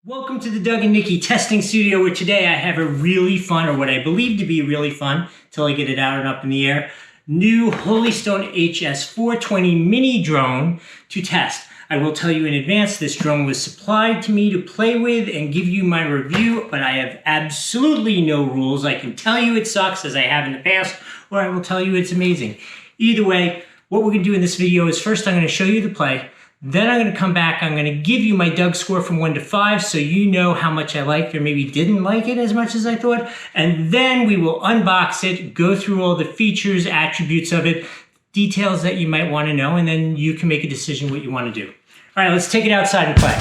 Welcome to the Doug and Nikki testing studio, where today I have a really fun, or what I believe to be really fun, till I get it out and up in the air, new holystone HS420 mini drone to test. I will tell you in advance, this drone was supplied to me to play with and give you my review, but I have absolutely no rules. I can tell you it sucks, as I have in the past, or I will tell you it's amazing. Either way, what we're going to do in this video is first I'm going to show you the play. Then I'm going to come back, I'm going to give you my Doug score from 1 to 5 so you know how much I liked or maybe didn't like it as much as I thought. And then we will unbox it, go through all the features, attributes of it, details that you might want to know, and then you can make a decision what you want to do. All right, let's take it outside and play.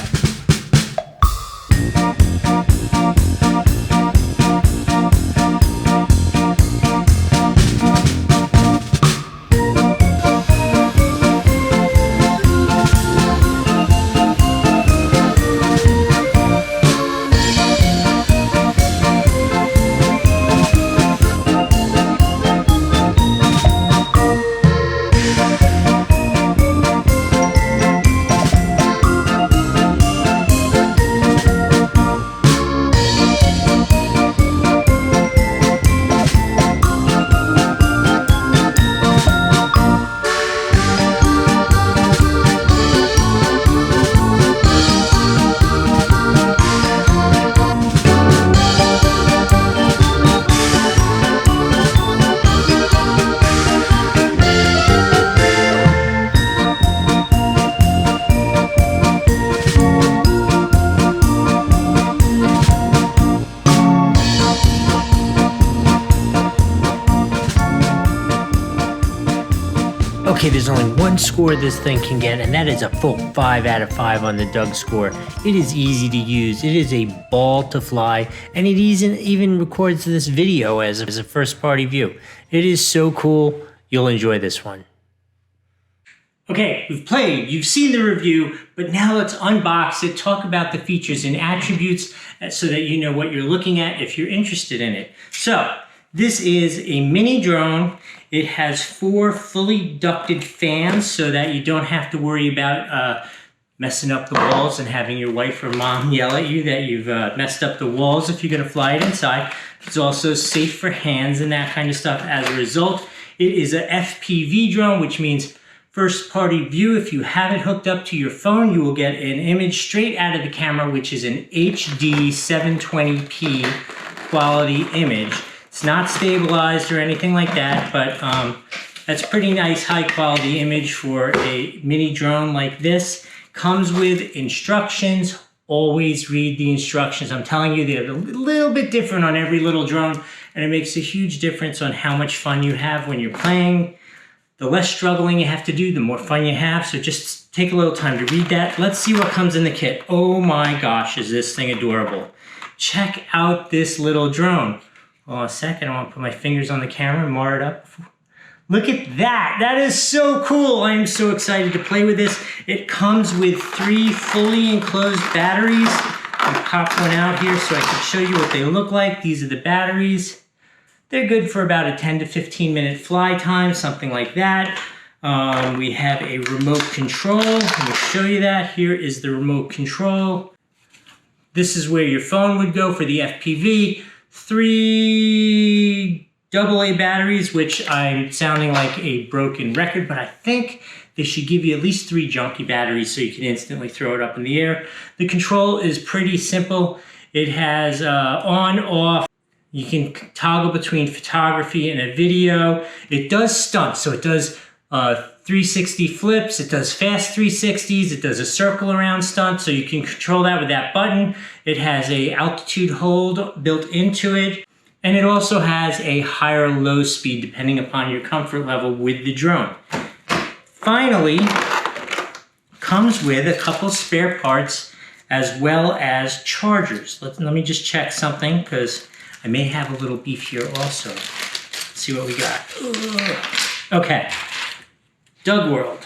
Okay, there's only one score this thing can get, and that is a full 5 out of 5 on the Doug score. It is easy to use, it is a ball to fly, and it even records this video as a first party view. It is so cool, you'll enjoy this one. Okay, we've played, you've seen the review, but now let's unbox it, talk about the features and attributes so that you know what you're looking at if you're interested in it. So, this is a mini drone. It has 4 fully ducted fans so that you don't have to worry about messing up the walls and having your wife or mom yell at you that you've messed up the walls if you're going to fly it inside. It's also safe for hands and that kind of stuff as a result. It is a FPV drone, which means first party view. If you have it hooked up to your phone, you will get an image straight out of the camera, which is an HD 720p quality image. It's not stabilized or anything like that, but that's pretty nice high quality image for a mini drone like this. Comes with instructions. Always read the instructions. I'm telling you, they're a little bit different on every little drone, and it makes a huge difference on how much fun you have when you're playing. The less struggling you have to do, the more fun you have, so just take a little time to read that. Let's see what comes in the kit. Oh my gosh, is this thing adorable. Check out this little drone. Hold on a second, I want to put my fingers on the camera and mar it up. Look at that, that is so cool. I am so excited to play with this. It comes with 3 fully enclosed batteries. I'll pop one out here so I can show you what they look like. These are the batteries. They're good for about a 10 to 15 minute fly time, something like that. We have a remote control. Let me show you that. Here is the remote control. This is where your phone would go for the FPV. 3 AA batteries, which I'm sounding like a broken record, but I think they should give you at least 3 junky batteries so you can instantly throw it up in the air. The control is pretty simple. It has on, off. You can toggle between photography and a video. It does stunts, so it does 360 flips, it does fast 360s, it does a circle around stunt, so you can control that with that button. It has a altitude hold built into it, and it also has a higher low speed depending upon your comfort level with the drone. Finally, comes with a couple spare parts as well as chargers. Let me just check something because I may have a little beef here also. Let's see what we got. Okay. Doug World,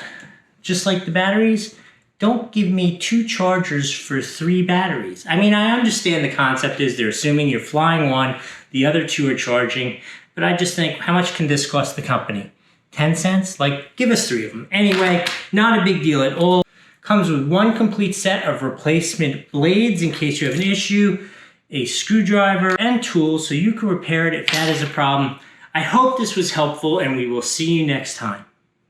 just like the batteries, don't give me 2 chargers for 3 batteries. I mean, I understand the concept is they're assuming you're flying one, the other 2 are charging, but I just think, how much can this cost the company? 10 cents? Like, give us 3 of them. Anyway, not a big deal at all. Comes with one complete set of replacement blades in case you have an issue, a screwdriver, and tools so you can repair it if that is a problem. I hope this was helpful, and we will see you next time.